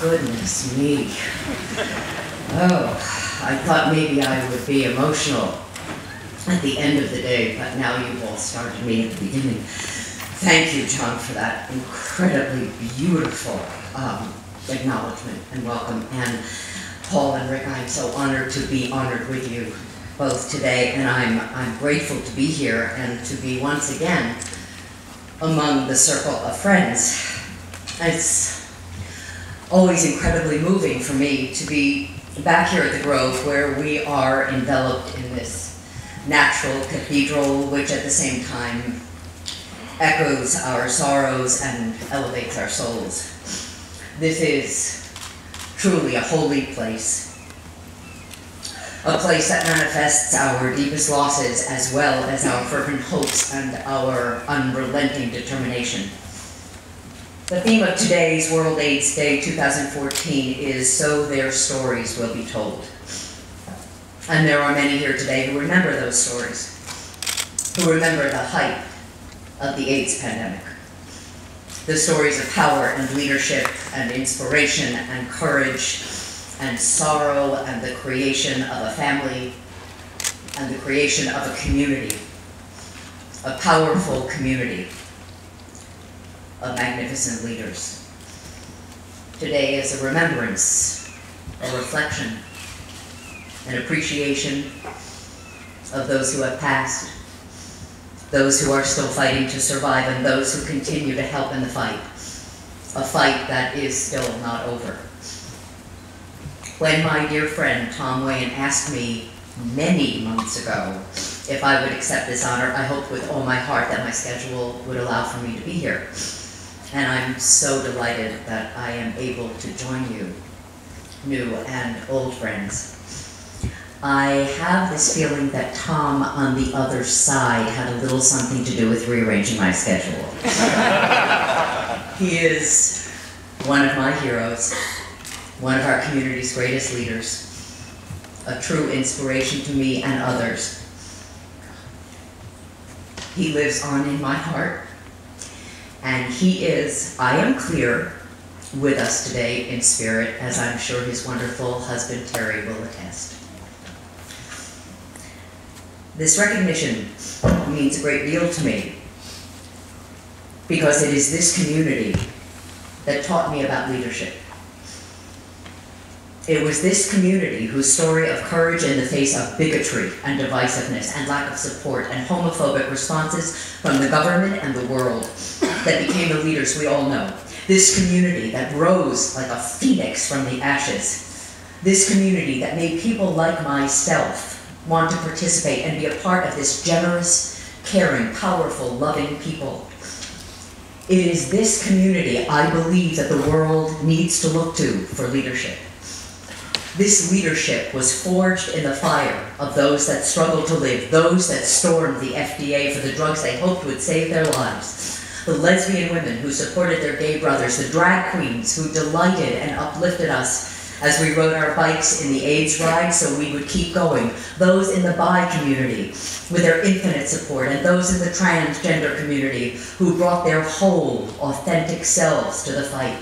Goodness me. Oh, I thought maybe I would be emotional at the end of the day, but now you've all started me at the beginning. Thank you, John, for that incredibly beautiful acknowledgement and welcome. And Paul and Rick, I'm so honored to be honored with you both today, and I'm grateful to be here and to be once again among the circle of friends. It's always incredibly moving for me to be back here at the Grove, where we are enveloped in this natural cathedral, which at the same time echoes our sorrows and elevates our souls. This is truly a holy place, a place that manifests our deepest losses as well as our fervent hopes and our unrelenting determination. The theme of today's World AIDS Day 2014 is So Their Stories Will Be Told. And there are many here today who remember those stories, who remember the height of the AIDS pandemic, the stories of power and leadership and inspiration and courage and sorrow and the creation of a family and the creation of a community, a powerful community of magnificent leaders. Today is a remembrance, a reflection, an appreciation of those who have passed, those who are still fighting to survive, and those who continue to help in the fight, a fight that is still not over. When my dear friend Tom Wayne asked me many months ago if I would accept this honor, I hoped with all my heart that my schedule would allow for me to be here. And I'm so delighted that I am able to join you, new and old friends. I have this feeling that Tom on the other side had a little something to do with rearranging my schedule. He is one of my heroes, one of our community's greatest leaders, a true inspiration to me and others. He lives on in my heart, and he is, I am clear, with us today in spirit, as I'm sure his wonderful husband Terry will attest. This recognition means a great deal to me because it is this community that taught me about leadership. It was this community whose story of courage in the face of bigotry and divisiveness and lack of support and homophobic responses from the government and the world that became the leaders we all know. This community that rose like a phoenix from the ashes. This community that made people like myself want to participate and be a part of this generous, caring, powerful, loving people. It is this community I believe that the world needs to look to for leadership. This leadership was forged in the fire of those that struggled to live, those that stormed the FDA for the drugs they hoped would save their lives, the lesbian women who supported their gay brothers, the drag queens who delighted and uplifted us as we rode our bikes in the AIDS ride so we would keep going, those in the bi community with their infinite support, and those in the transgender community who brought their whole, authentic selves to the fight.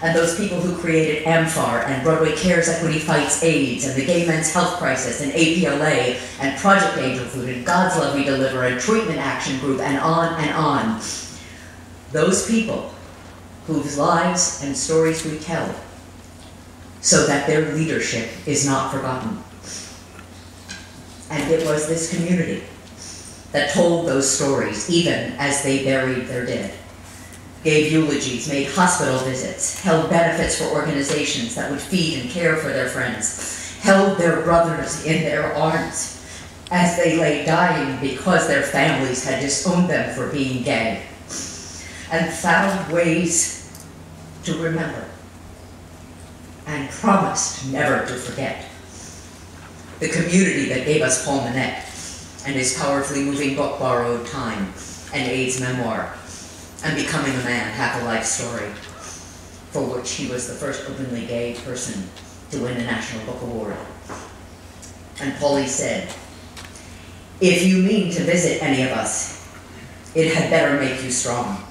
And those people who created AMFAR and Broadway Cares Equity Fights AIDS and the Gay Men's Health Crisis and APLA and Project Angel Food and God's Love We Deliver and Treatment Action Group and on and on. Those people whose lives and stories we tell so that their leadership is not forgotten. And it was this community that told those stories even as they buried their dead, gave eulogies, made hospital visits, held benefits for organizations that would feed and care for their friends, held their brothers in their arms as they lay dying because their families had disowned them for being gay, and found ways to remember and promised never to forget. The community that gave us Paul Manette and his powerfully moving book, Borrowed Time, an AIDS memoir, and Becoming a Man, Half a Life Story, for which he was the first openly gay person to win a National Book Award. And Paulie said, "If you mean to visit any of us, it had better make you strong.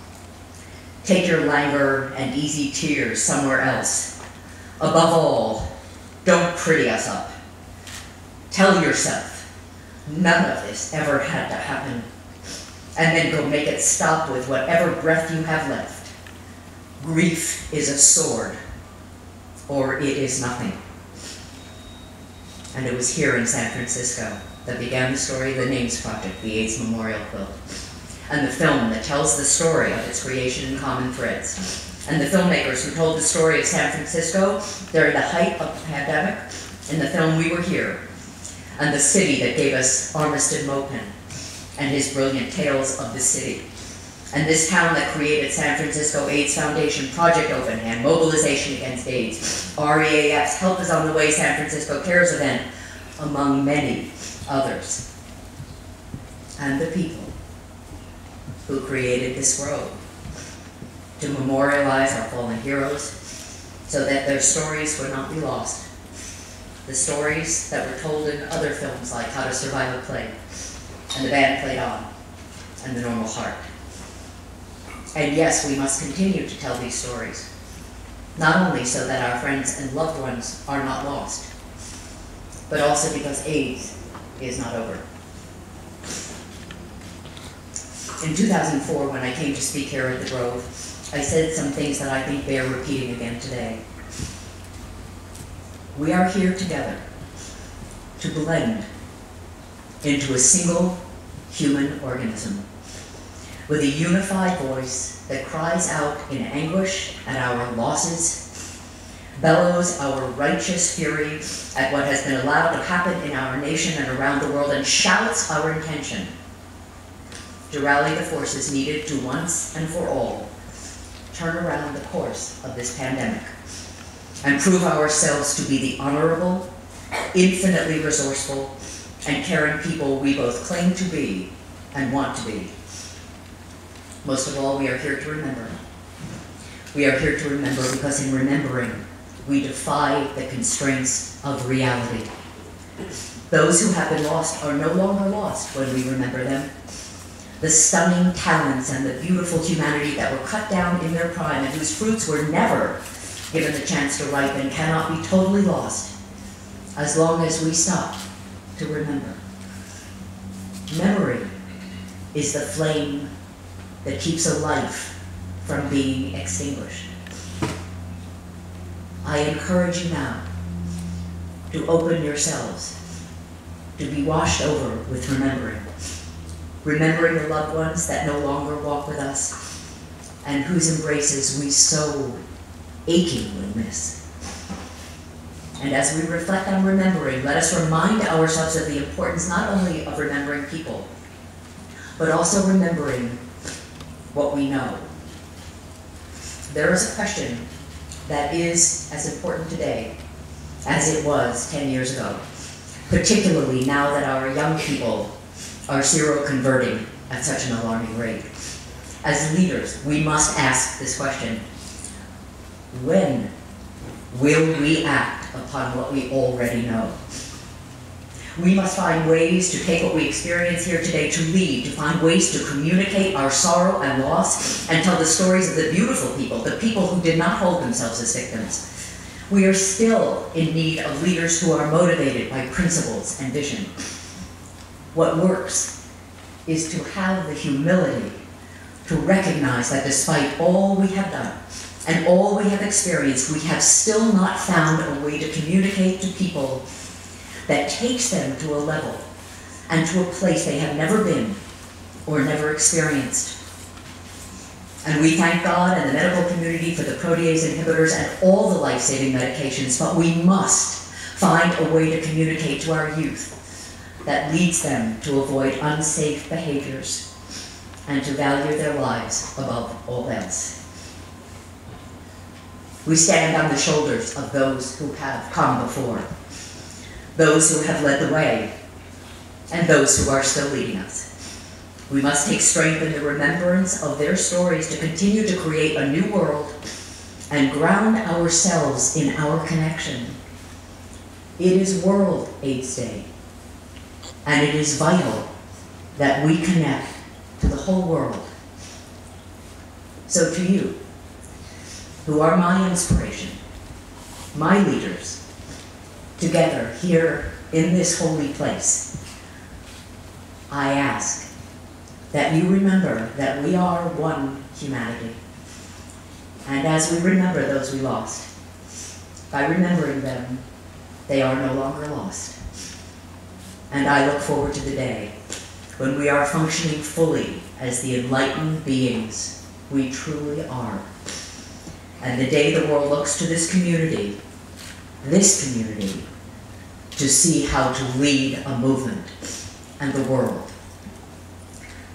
Take your languor and easy tears somewhere else, Above all, don't pretty us up. Tell yourself, none of this ever had to happen, and then go make it stop with whatever breath you have left. Grief is a sword, or it is nothing. And it was here in San Francisco that began the story of the Names Project, the AIDS Memorial Quilt, and the film that tells the story of its creation in common threads. And the filmmakers who told the story of San Francisco during the height of the pandemic, in the film We Were Here, and the city that gave us Armistead Maupin and his brilliant tales of the city. And this town that created San Francisco AIDS Foundation, Project Open Hand, Mobilization Against AIDS, REAF's Help Is On The Way San Francisco Cares event, among many others. And the people who created this road to memorialize our fallen heroes so that their stories would not be lost. The stories that were told in other films like How to Survive a Plague, and The Band Played On, and The Normal Heart. And yes, we must continue to tell these stories, not only so that our friends and loved ones are not lost, but also because AIDS is not over. In 2004, when I came to speak here at the Grove, I said some things that I think bear repeating again today. We are here together to blend into a single human organism with a unified voice that cries out in anguish at our losses, bellows our righteous fury at what has been allowed to happen in our nation and around the world, and shouts our intention to rally the forces needed to once and for all turn around the course of this pandemic and prove ourselves to be the honorable, infinitely resourceful, and caring people we both claim to be and want to be. Most of all, we are here to remember. We are here to remember because in remembering, we defy the constraints of reality. Those who have been lost are no longer lost when we remember them. The stunning talents and the beautiful humanity that were cut down in their prime and whose fruits were never given the chance to ripen cannot be totally lost as long as we stop to remember. Memory is the flame that keeps a life from being extinguished. I encourage you now to open yourselves, to be washed over with remembering. Remembering the loved ones that no longer walk with us and whose embraces we so achingly miss. And as we reflect on remembering, let us remind ourselves of the importance not only of remembering people, but also remembering what we know. There is a question that is as important today as it was 10 years ago, particularly now that our young people are seroconverting at such an alarming rate. As leaders, we must ask this question: when will we act upon what we already know? We must find ways to take what we experience here today to lead, to find ways to communicate our sorrow and loss, and tell the stories of the beautiful people, the people who did not hold themselves as victims. We are still in need of leaders who are motivated by principles and vision. What works is to have the humility to recognize that despite all we have done and all we have experienced, we have still not found a way to communicate to people that takes them to a level and to a place they have never been or never experienced. And we thank God and the medical community for the protease inhibitors and all the life-saving medications, but we must find a way to communicate to our youth that leads them to avoid unsafe behaviors and to value their lives above all else. We stand on the shoulders of those who have come before, those who have led the way, and those who are still leading us. We must take strength in the remembrance of their stories to continue to create a new world and ground ourselves in our connection. It is World AIDS Day, and it is vital that we connect to the whole world. So to you, who are my inspiration, my leaders, together here in this holy place, I ask that you remember that we are one humanity. And as we remember those we lost, by remembering them, they are no longer lost. And I look forward to the day when we are functioning fully as the enlightened beings we truly are. And the day the world looks to this community, to see how to lead a movement and the world.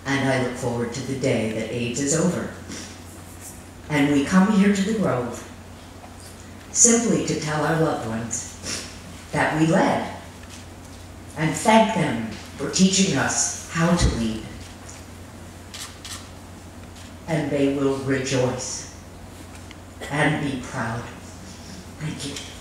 And I look forward to the day that AIDS is over. And we come here to the Grove simply to tell our loved ones that we led and thank them for teaching us how to lead. And they will rejoice and be proud. Thank you.